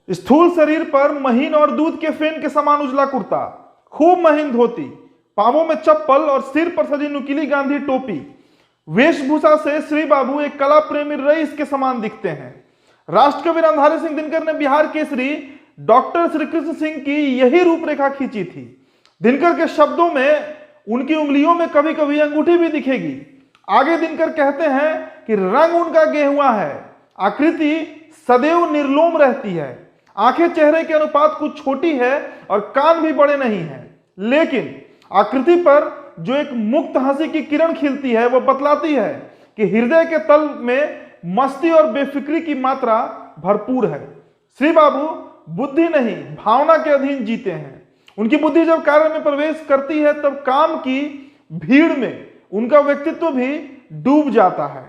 स्थूल शरीर पर महीन और दूध के फेन के समान उजला कुर्ता, खूब महीन धोती, पांवों में चप्पल और सिर पर सजी नुकीली गांधी टोपी। वेशभूषा से श्री बाबू एक कला प्रेमी रईस के समान दिखते हैं। राष्ट्रकवि रामधारी सिंह दिनकर ने बिहार केसरी डॉक्टर श्री कृष्ण सिंह की यही रूपरेखा खींची थी। दिनकर के शब्दों में उनकी उंगलियों में कभी कभी अंगूठी भी दिखेगी। आगे दिनकर कहते हैं कि रंग उनका गेहुआ है, आकृति सदैव निर्लोम रहती है, आंखें चेहरे के अनुपात कुछ छोटी है और कान भी बड़े नहीं हैं, लेकिन आकृति पर जो एक मुक्त हंसी की किरण खिलती है वह बतलाती है कि हृदय के तल में मस्ती और बेफिक्री की मात्रा भरपूर है। श्री बाबू बुद्धि नहीं भावना के अधीन जीते हैं। उनकी बुद्धि जब कार्य में प्रवेश करती है तब काम की भीड़ में उनका व्यक्तित्व भी डूब जाता है।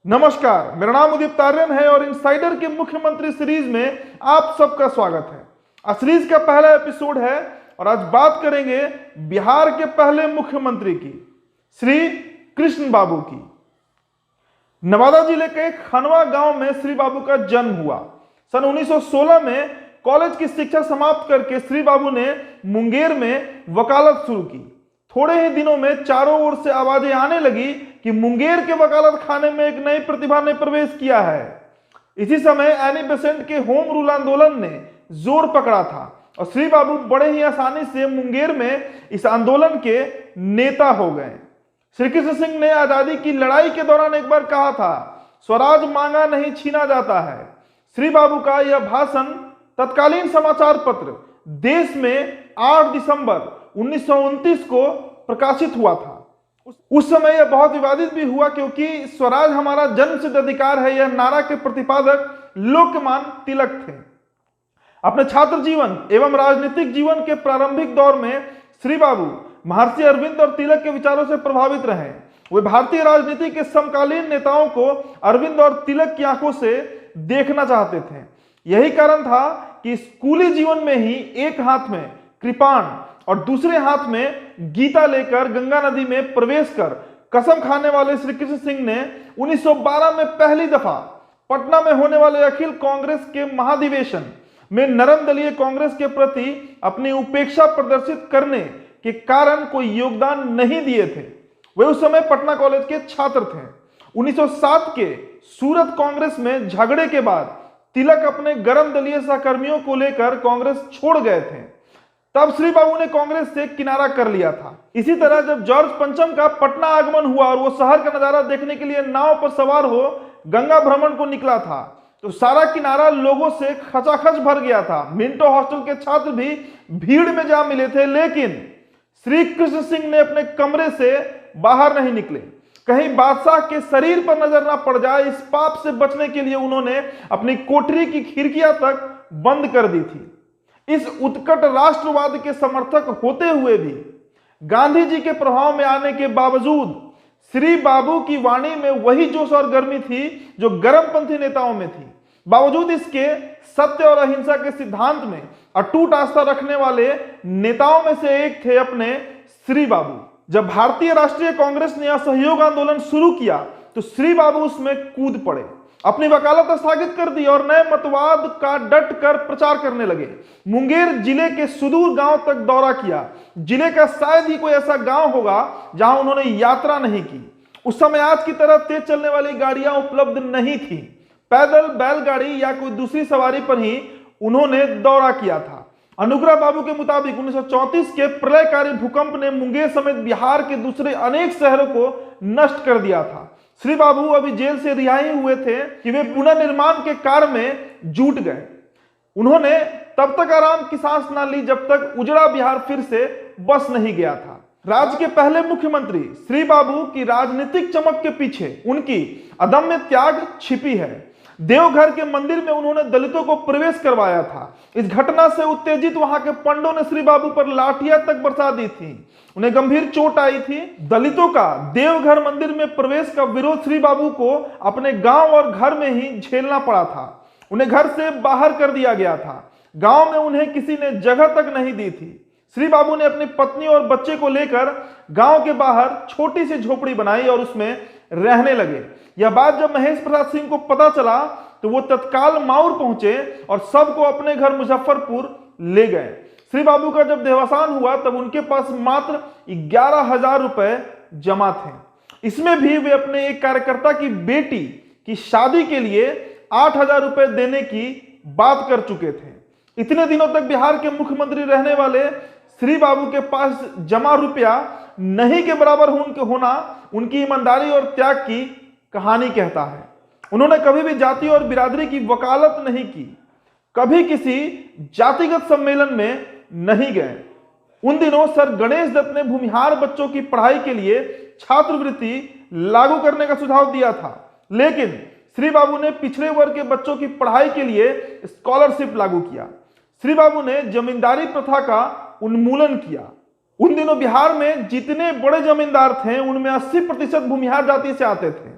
नमस्कार, मेरा नाम उदित तार्यन है और इनसाइडर के मुख्यमंत्री सीरीज में आप सबका स्वागत है। आज सीरीज का पहला एपिसोड है और आज बात करेंगे बिहार के पहले मुख्यमंत्री की, श्री कृष्ण बाबू की। नवादा जिले के खनवा गांव में श्री बाबू का जन्म हुआ। सन 1916 में कॉलेज की शिक्षा समाप्त करके श्री बाबू ने मुंगेर में वकालत शुरू की। थोड़े ही दिनों में चारों ओर से आवाजें आने लगी कि मुंगेर के वकालत खाने में एक नई प्रतिभा ने प्रवेश किया है। इसी समय एनी बेसेंट के होम रूल आंदोलन ने जोर पकड़ा था और श्री बाबू बड़े ही आसानी से मुंगेर में इस आंदोलन के नेता हो गए। श्री कृष्ण सिंह ने आजादी की लड़ाई के दौरान एक बार कहा था, स्वराज मांगा नहीं छीना जाता है। श्री बाबू का यह भाषण तत्कालीन समाचार पत्र देश में 8 दिसंबर 1929 को प्रकाशित हुआ था। उस समय यह बहुत विवादित भी हुआ क्योंकि स्वराज हमारा जन्मसिद्ध अधिकार है, यह नारा के प्रतिपादक लोकमान्य तिलक थे। अपने छात्र जीवन एवं राजनीतिक जीवन के प्रारंभिक दौर में श्री बाबू महर्षि अरविंद और तिलक के विचारों से प्रभावित रहे। वे भारतीय राजनीति के समकालीन नेताओं को अरविंद और तिलक की आंखों से देखना चाहते थे। यही कारण था कि स्कूली जीवन में ही एक हाथ में कृपाण और दूसरे हाथ में गीता लेकर गंगा नदी में प्रवेश कर कसम खाने वाले श्री कृष्ण सिंह ने 1912 में पहली दफा पटना में होने वाले अखिल कांग्रेस के महाधिवेशन में नरम दलीय कांग्रेस के प्रति अपनी उपेक्षा प्रदर्शित करने के कारण कोई योगदान नहीं दिए थे। वे उस समय पटना कॉलेज के छात्र थे। 1907 के सूरत कांग्रेस में झगड़े के बाद तिलक अपने गरम दलीय सहकर्मियों को लेकर कांग्रेस छोड़ गए थे। तब श्री बाबू ने कांग्रेस से किनारा कर लिया था। इसी तरह जब जॉर्ज पंचम का पटना आगमन हुआ और वो शहर का नजारा देखने के लिए नाव पर सवार हो गंगा भ्रमण को निकला था तो सारा किनारा लोगों से खचाखच भर गया था। मिंटो हॉस्टल के छात्र भी भीड़ में जा मिले थे, लेकिन श्री कृष्ण सिंह ने अपने कमरे से बाहर नहीं निकले। कहीं बादशाह के शरीर पर नजर ना पड़ जाए, इस पाप से बचने के लिए उन्होंने अपनी कोठरी की खिड़कियां तक बंद कर दी थी। इस उत्कट राष्ट्रवाद के समर्थक होते हुए भी गांधी जी के प्रभाव में आने के बावजूद श्री बाबू की वाणी में वही जोश और गर्मी थी जो गर्मपंथी नेताओं में थी। बावजूद इसके सत्य और अहिंसा के सिद्धांत में अटूट आस्था रखने वाले नेताओं में से एक थे अपने श्री बाबू। जब भारतीय राष्ट्रीय कांग्रेस ने असहयोग आंदोलन शुरू किया तो श्री बाबू उसमें कूद पड़े, अपनी वकालत स्थगित कर दी और नए मतवाद का डट कर प्रचार करने लगे। मुंगेर जिले के सुदूर गांव तक दौरा किया। जिले का शायद ही कोई ऐसा गांव होगा जहां उन्होंने यात्रा नहीं की। उस समय आज की तरह तेज चलने वाली गाड़ियां उपलब्ध नहीं थी। पैदल, बैलगाड़ी या कोई दूसरी सवारी पर ही उन्होंने दौरा किया था। अनुग्रह बाबू के मुताबिक 1934 के प्रलयकारी भूकंप ने मुंगेर समेत बिहार के दूसरे अनेक शहरों को नष्ट कर दिया था। श्री बाबू अभी जेल से रिहाई हुए थे कि वे पुनर्निर्माण के कार्य में जुट गए। उन्होंने तब तक आराम की सांस ना ली जब तक उजड़ा बिहार फिर से बस नहीं गया था। राज्य के पहले मुख्यमंत्री श्री बाबू की राजनीतिक चमक के पीछे उनकी अदम्य त्याग छिपी है। देवघर के मंदिर में उन्होंने दलितों को प्रवेश करवाया था। इस घटना से उत्तेजित वहां के पंडों ने श्री बाबू पर लाठियां तक बरसा दी थी। उन्हें गंभीर चोट आई थी। दलितों का देवघर मंदिर में प्रवेश का विरोध श्री बाबू को अपने गांव और घर में ही झेलना पड़ा था। उन्हें घर से बाहर कर दिया गया था। गांव में उन्हें किसी ने जगह तक नहीं दी थी। श्री बाबू ने अपनी पत्नी और बच्चे को लेकर गांव के बाहर छोटी सी झोपड़ी बनाई और उसमें रहने लगे। यह बात जब महेश प्रसाद सिंह को पता चला तो वो तत्काल माउर पहुंचे और सबको अपने घर मुजफ्फरपुर ले गए। श्री बाबू का जब देहावसान हुआ तब उनके पास मात्र 11,000 रुपए जमा थे। इसमें भी वे अपने एक कार्यकर्ता की बेटी की शादी के लिए 8,000 रुपए देने की बात कर चुके थे। इतने दिनों तक बिहार के मुख्यमंत्री रहने वाले श्री बाबू के पास जमा रुपया नहीं के बराबर होना उनकी ईमानदारी और त्याग की कहानी कहता है। उन्होंने कभी भी जाति और बिरादरी की वकालत नहीं की, कभी किसी जातिगत सम्मेलन में नहीं गए। उन दिनों सर गणेश दत्त ने भूमिहार बच्चों की पढ़ाई के लिए छात्रवृत्ति लागू करने का सुझाव दिया था, लेकिन श्री बाबू ने पिछड़े वर्ग के बच्चों की पढ़ाई के लिए स्कॉलरशिप लागू किया। श्री बाबू ने जमींदारी प्रथा का उन्मूलन किया। उन दिनों बिहार में जितने बड़े जमींदार थे उनमें 80% भूमिहार जाति से आते थे।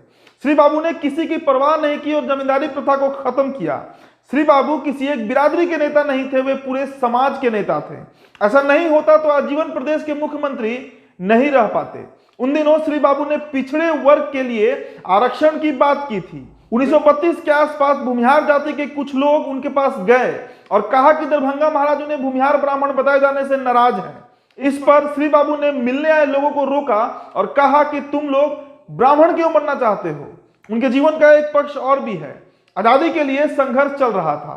श्री बाबू ने किसी की परवाह नहीं की और जमींदारी प्रथा को खत्म किया। श्री बाबू किसी एक बिरादरी के नेता नहीं थे, वे पूरे समाज के नेता थे। ऐसा नहीं होता तो आजीवन प्रदेश के मुख्यमंत्री नहीं रह पाते। उन दिनों श्री बाबू ने पिछड़े वर्ग के लिए आरक्षण की बात की थी। 1932 के आसपास भूमिहार जाति के कुछ लोग उनके पास गए और कहा कि दरभंगा महाराज उन्हें भूमिहार ब्राह्मण बताए जाने से नाराज हैं। इस पर श्री बाबू ने मिलने आए लोगों को रोका और कहा कि तुम लोग ब्राह्मण क्यों बनना चाहते हो। उनके जीवन का एक पक्ष और भी है। आजादी के लिए संघर्ष चल रहा था।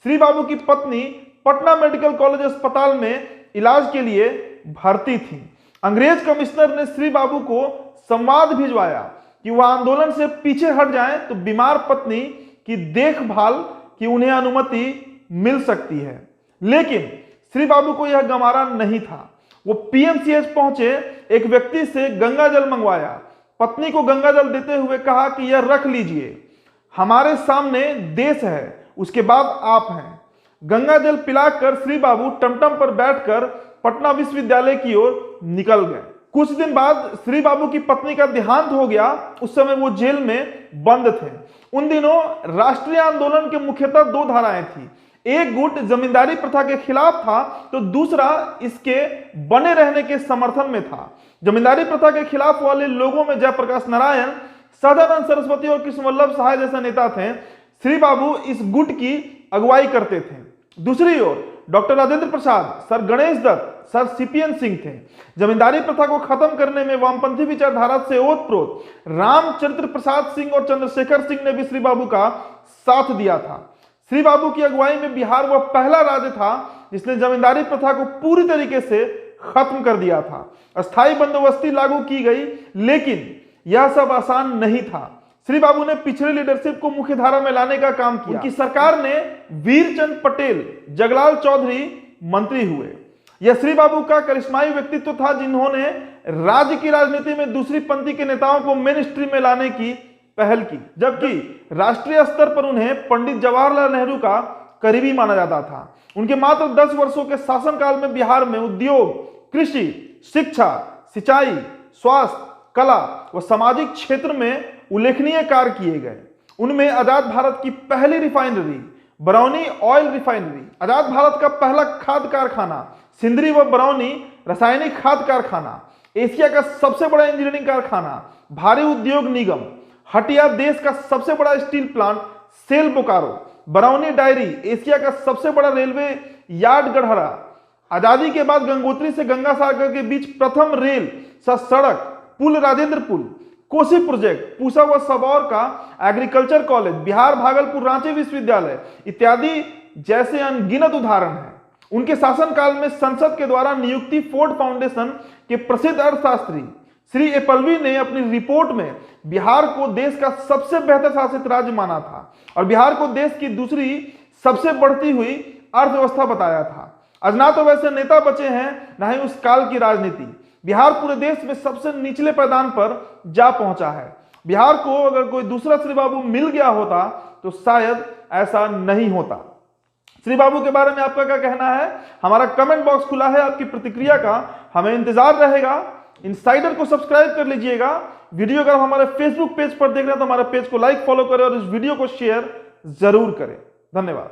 श्री बाबू की पत्नी पटना मेडिकल कॉलेज अस्पताल में इलाज के लिए भर्ती थी। अंग्रेज कमिश्नर ने श्री बाबू को संवाद भिजवाया कि वह आंदोलन से पीछे हट जाएं तो बीमार पत्नी की देखभाल की उन्हें अनुमति मिल सकती है, लेकिन श्री बाबू को यह गंवारा नहीं था। वो पीएमसीएच पहुंचे, एक व्यक्ति से गंगा जल मंगवाया, पत्नी को गंगा जल देते हुए कहा कि यह रख लीजिए, हमारे सामने देश है, उसके बाद आप हैं। गंगा जल पिलाकर श्री बाबू टमटम पर बैठकर पटना विश्वविद्यालय की ओर निकल गए। कुछ दिन बाद श्री बाबू की पत्नी का देहांत हो गया। उस समय वो जेल में बंद थे। उन दिनों राष्ट्रीय आंदोलन के मुख्यतः दो धाराएं थी। एक गुट जमींदारी प्रथा के खिलाफ था तो दूसरा इसके बने रहने के समर्थन में था। जमींदारी प्रथा के खिलाफ वाले लोगों में जयप्रकाश नारायण, सदानंद सरस्वती और कृष्णवल्लभ सहाय जैसे नेता थे। श्री बाबू इस गुट की अगुवाई करते थे। दूसरी ओर doctor Rajendra Prasad, sir Ganesh Dutt, sir CPN Singh थे। जमींदारी प्रथा को खत्म करने में वामपंथी विचारधारा से ओतप्रोत रामचंद्र प्रसाद सिंह और चंद्रशेखर सिंह ने भी श्री बाबू का साथ दिया था। श्री बाबू की अगुवाई में बिहार वह पहला राज्य था जिसने जमींदारी प्रथा को पूरी तरीके से खत्म कर दिया था। अस्थायी बंदोबस्ती लागू की गई, लेकिन यह सब आसान नहीं था। श्री बाबू ने पिछड़े लीडरशिप को मुख्य धारा में लाने का काम किया। उनकी सरकार ने वीरचंद पटेल, जगलाल चौधरी मंत्री हुए। यह श्री बाबू का करिश्माई व्यक्तित्व था जिन्होंने राज्य की राजनीति में दूसरी पंक्ति के नेताओं को मेन स्ट्रीम में लाने की पहल की, जबकि राष्ट्रीय स्तर पर उन्हें पंडित जवाहरलाल नेहरू का करीबी माना जाता था। उनके मात्र 10 वर्षों के शासनकाल में बिहार में उद्योग, कृषि, शिक्षा, सिंचाई, स्वास्थ्य, कला व सामाजिक क्षेत्र में उल्लेखनीय कार्य किए गए। उनमें आजाद भारत की पहली रिफाइनरी बरौनी ऑयल रिफाइनरी, आजाद भारत का पहला खाद कारखाना सिंदरी व बरौनी रासायनिक खाद कारखाना, एशिया का सबसे बड़ा इंजीनियरिंग कारखाना भारी उद्योग निगम, हटिया देश का सबसे बड़ा steel plant SAIL Bokaro, Barauni dairy Asia का सबसे बड़ा रेलवे यार्ड गढ़हरा, आजादी के बाद गंगोत्री से गंगा सागर के बीच प्रथम रेल सड़क पुल राजेंद्र पुल, कोसी प्रोजेक्ट, पूसा व सबौर का एग्रीकल्चर कॉलेज, बिहार भागलपुर रांची विश्वविद्यालय इत्यादि जैसे अनगिनत उदाहरण हैं। उनके शासनकाल में संसद के द्वारा नियुक्ति फोर्ड फाउंडेशन के प्रसिद्ध अर्थशास्त्री श्री एपल्वी ने अपनी रिपोर्ट में बिहार को देश का सबसे बेहतर शासित राज्य माना था और बिहार को देश की दूसरी सबसे बढ़ती हुई अर्थव्यवस्था बताया था। आज ना तो वैसे नेता बचे हैं, ना ही उस काल की राजनीति। बिहार पूरे देश में सबसे निचले पैदान पर जा पहुंचा है। बिहार को अगर कोई दूसरा श्री बाबू मिल गया होता तो शायद ऐसा नहीं होता। श्री बाबू के बारे में आपका क्या कहना है? हमारा कमेंट बॉक्स खुला है, आपकी प्रतिक्रिया का हमें इंतजार रहेगा। इनसाइडर को सब्सक्राइब कर लीजिएगा। वीडियो अगर हमारे फेसबुक पेज पर देख रहे हैं तो हमारे पेज को लाइक, फॉलो करें और इस वीडियो को शेयर जरूर करें। धन्यवाद।